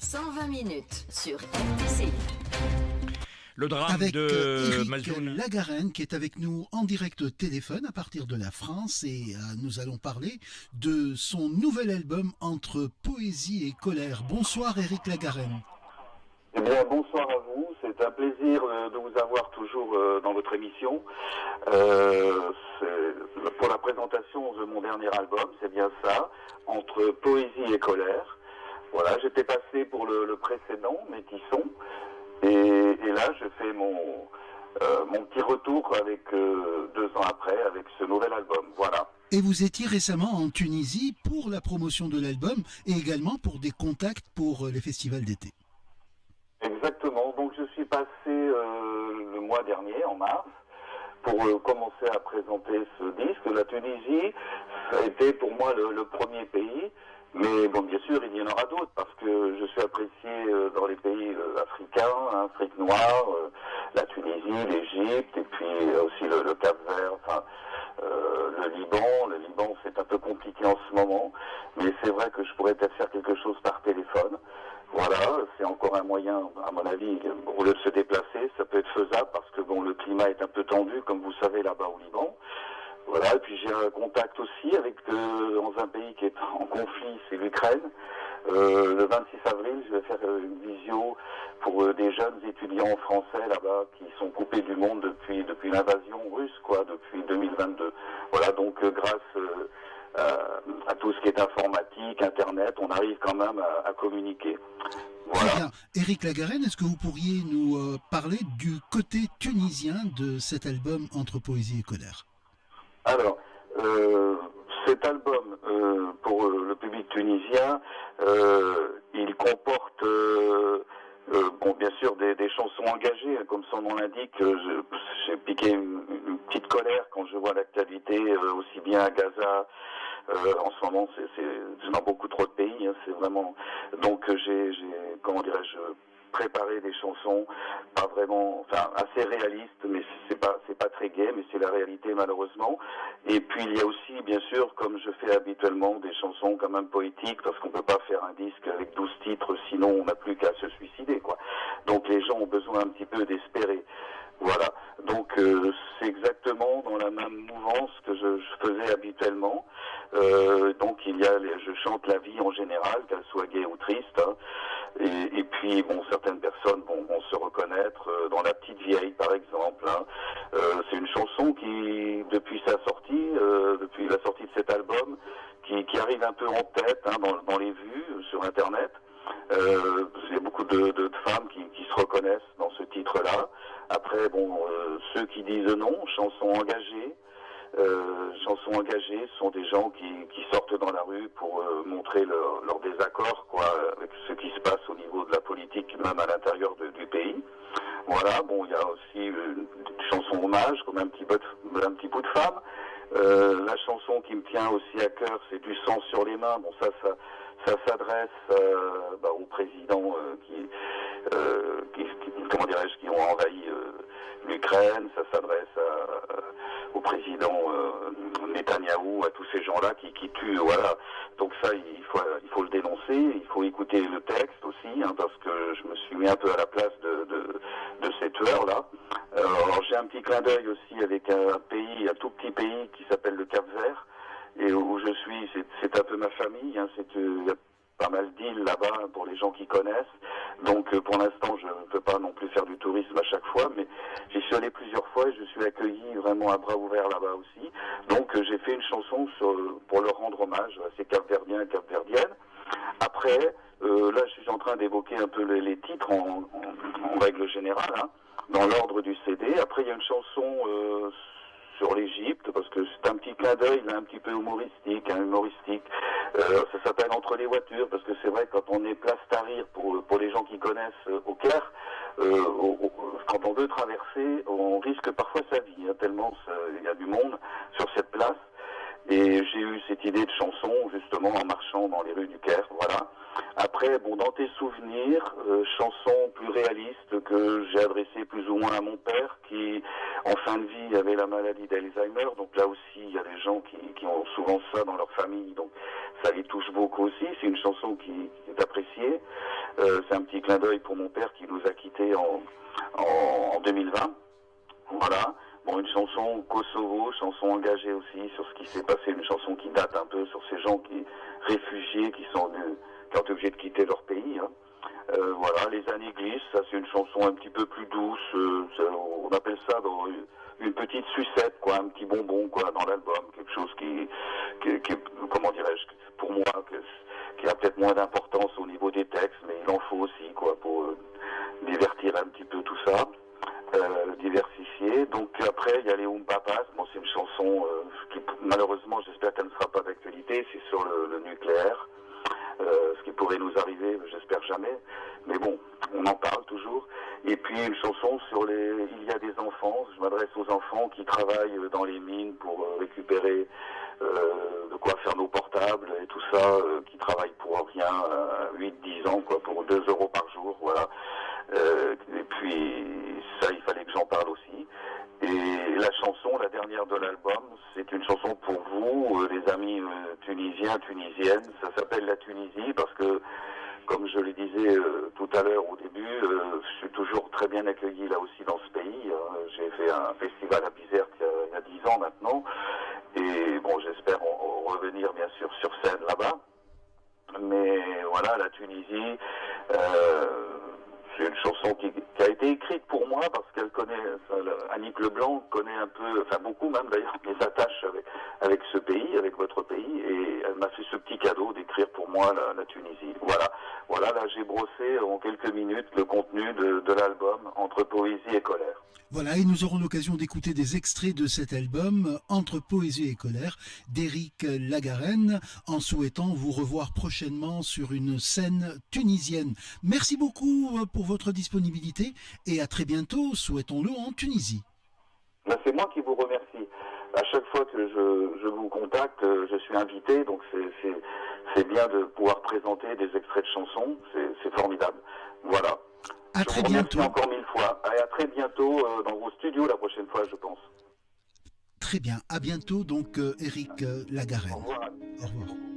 120 minutes sur RTCI. Le drame avec de Éric Mazoun. Lagarenne qui est avec nous en direct téléphone à partir de la France et nous allons parler de son nouvel album Entre poésie et colère. Bonsoir Éric Lagarenne. Eh bien, bonsoir à vous. C'est un plaisir de vous avoir toujours dans votre émission. Pour la présentation de mon dernier album, c'est bien ça, Entre poésie et colère. Voilà, j'étais passé pour le précédent, Métisson, et là, je fais mon petit retour avec 2 ans après, avec ce nouvel album. Voilà. Et vous étiez récemment en Tunisie pour la promotion de l'album et également pour des contacts pour les festivals d'été. Exactement. Donc je suis passé le mois dernier, en mars, pour commencer à présenter ce disque. La Tunisie, ça a été pour moi le premier pays. Mais bon, bien sûr, il y en aura d'autres, parce que je suis apprécié dans les pays africains, Afrique noire, la Tunisie, l'Égypte, et puis aussi le Cap-Vert, enfin, le Liban. Le Liban, c'est un peu compliqué en ce moment, mais c'est vrai que je pourrais peut-être faire quelque chose par téléphone. Voilà, c'est encore un moyen, à mon avis, au lieu de se déplacer, ça peut être faisable, parce que bon, le climat est un peu tendu, comme vous savez, là-bas au Liban. Voilà, et puis j'ai un contact aussi avec dans un pays qui est en conflit, c'est l'Ukraine. Le 26 avril, je vais faire une visio pour des jeunes étudiants français là-bas qui sont coupés du monde depuis l'invasion russe, quoi, depuis 2022. Voilà, donc grâce à tout ce qui est informatique, Internet, on arrive quand même à communiquer. Voilà. Très bien. Éric Lagarenne, est-ce que vous pourriez nous parler du côté tunisien de cet album Entre poésie et colère ? Alors, cet album, pour le public tunisien, il comporte, bon, bien sûr, des chansons engagées, comme son nom l'indique. J'ai piqué une petite colère quand je vois l'actualité, aussi bien à Gaza. En ce moment, c'est dans beaucoup trop de pays. Hein, c'est vraiment. Donc, j'ai, comment dirais-je, préparé des chansons pas vraiment, enfin assez réalistes, mais c'est pas très gai, mais c'est la réalité malheureusement. Et puis il y a aussi, bien sûr, comme je fais habituellement, des chansons quand même poétiques, parce qu'on peut pas faire un disque avec 12 titres, sinon on n'a plus qu'à se suicider, quoi. Donc les gens ont besoin un petit peu d'espérer. Voilà. Donc c'est exactement dans la même mouvance que je faisais habituellement. Donc je chante la vie en général, qu'elle soit gaie ou triste. Hein. Et puis bon, certaines personnes vont se reconnaître dans La Petite Vieille, par exemple. Hein. C'est une chanson qui, depuis sa sortie, depuis la sortie de cet album, qui arrive un peu en tête hein, dans les vues sur Internet. Il y a beaucoup de femmes qui se reconnaissent dans ce titre-là. Après, bon, ceux qui disent non, chansons engagées. Chansons engagées sont des gens qui sortent dans la rue pour montrer leur désaccord, quoi, avec ce qui se passe au niveau de la politique, même à l'intérieur du pays. Voilà. Bon, il y a aussi une chanson hommage, comme un petit bout de femme. La chanson qui me tient aussi à cœur, c'est Du sang sur les mains. Bon, ça s'adresse aux présidents comment dirais-je, qui ont envahi l'Ukraine. Ça s'adresse au président Netanyahou, à tous ces gens-là qui tuent. Voilà. Donc ça, il faut le dénoncer. Il faut écouter le texte aussi, hein, parce que je me suis mis un peu à la place de ces tueurs-là. Alors j'ai un petit clin d'œil aussi avec un tout petit pays qui s'appelle le Cap-Vert, et où je suis, c'est un peu ma famille. Hein, il y a pas mal d'îles là-bas pour les gens qui connaissent. Donc pour l'instant, je ne peux pas non plus faire du tourisme à chaque fois, mais j'y suis allé plusieurs fois et je suis accueilli vraiment à bras ouverts là-bas aussi. Donc j'ai fait une chanson pour leur rendre hommage à ces Capverdiens et Capverdiennes. Après, là, je suis en train d'évoquer un peu les titres en règle générale, hein, dans l'ordre du CD. Après, il y a une chanson sur l'Égypte, parce que c'est un petit clin d'œil, là, un petit peu humoristique. Ça s'appelle Entre les voitures, parce que c'est vrai que quand on est place Tahrir, pour les gens qui connaissent au Caire, quand on veut traverser, on risque parfois sa vie, hein, tellement il y a du monde sur cette place. Et j'ai eu cette idée de chanson, justement, en marchant dans les rues du Caire, voilà. Après, bon, dans tes souvenirs, chansons plus réalistes que j'ai adressées plus ou moins à mon père, qui, en fin de vie, avait la maladie d'Alzheimer. Donc là aussi, il y a des gens qui ont souvent ça dans leur famille. Donc ça les touche beaucoup aussi. C'est une chanson qui est appréciée. C'est un petit clin d'œil pour mon père qui nous a quittés en 2020. Voilà. Bon, une chanson Kosovo, chanson engagée aussi sur ce qui s'est passé, une chanson qui date un peu sur ces gens réfugiés qui ont été obligés de quitter leur pays. Hein. Voilà, les années glissent, ça c'est une chanson un petit peu plus douce, on appelle ça une petite sucette, quoi, un petit bonbon, quoi, dans l'album, quelque chose qui comment dirais-je, pour moi, qui a peut-être moins d'importance au niveau des textes, mais il en faut aussi, quoi, pour divertir un petit peu tout ça. Diversifié. Donc après il y a les Papas. Bon, c'est une chanson qui malheureusement j'espère qu'elle ne sera pas d'actualité, c'est sur le nucléaire, ce qui pourrait nous arriver, j'espère jamais, mais bon, on en parle toujours. Et puis une chanson sur il y a des enfants, je m'adresse aux enfants qui travaillent dans les mines pour récupérer de quoi faire nos portables et tout ça, qui travaillent pour rien, 8-10 ans, quoi, pour 2 euros par jour, voilà. Et puis ça, il fallait que j'en parle aussi. Et la chanson, la dernière de l'album, c'est une chanson pour vous, les amis tunisiens, tunisiennes. Ça s'appelle La Tunisie parce que, comme je le disais tout à l'heure au début, je suis toujours très bien accueilli là aussi dans ce pays. J'ai fait un festival à Bizerte il y a 10 ans maintenant. Et bon, j'espère revenir bien sûr sur scène là-bas. Mais voilà, la Tunisie, c'est une chanson qui a été écrite pour moi parce qu'elle connaît, Annick Leblanc connaît un peu, enfin beaucoup même d'ailleurs, mes attaches avec ce pays, avec votre pays, et elle m'a fait ce petit cadeau d'écrire pour moi la Tunisie. Voilà, là j'ai brossé en quelques minutes le contenu de l'album Entre poésie et colère. Voilà, et nous aurons l'occasion d'écouter des extraits de cet album Entre poésie et colère d'Éric Lagarenne, en souhaitant vous revoir prochainement sur une scène tunisienne. Merci beaucoup pour votre disponibilité et à très bientôt, souhaitons-le, en Tunisie. Ben, c'est moi qui vous remercie. À chaque fois que je vous contacte, je suis invité, donc c'est bien de pouvoir présenter des extraits de chansons, c'est formidable. Voilà. À très bientôt. Je vous remercie encore 1000 fois. Et à très bientôt dans vos studios la prochaine fois, je pense. Très bien. À bientôt, donc, Éric Lagarenne. Au revoir. Au revoir.